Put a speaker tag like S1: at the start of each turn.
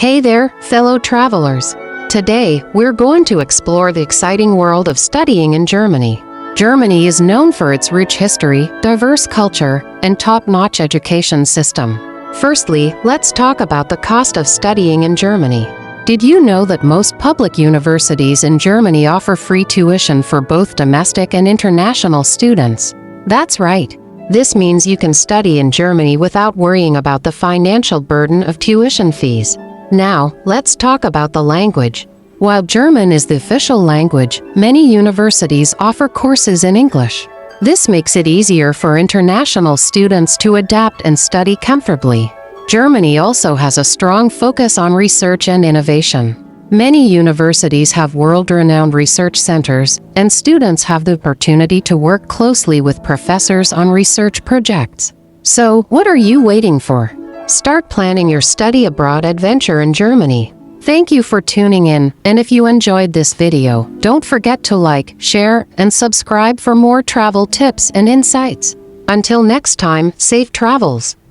S1: Hey there, fellow travelers. Today, we're going to explore the exciting world of studying in Germany. Germany is known for its rich history, diverse culture, and top-notch education system. Firstly, let's talk about the cost of studying in Germany. Did you know that most public universities in Germany offer free tuition for both domestic and international students? That's right. This means you can study in Germany without worrying about the financial burden of tuition fees. Now, let's talk about the language. While German is the official language, many universities offer courses in English. This makes it easier for international students to adapt and study comfortably. Germany also has a strong focus on research and innovation. Many universities have world-renowned research centers, and students have the opportunity to work closely with professors on research projects. So, what are you waiting for? Start planning your study abroad adventure in Germany. Thank you for tuning in, and if you enjoyed this video, don't forget to like, share, and subscribe for more travel tips and insights. Until next time, safe travels!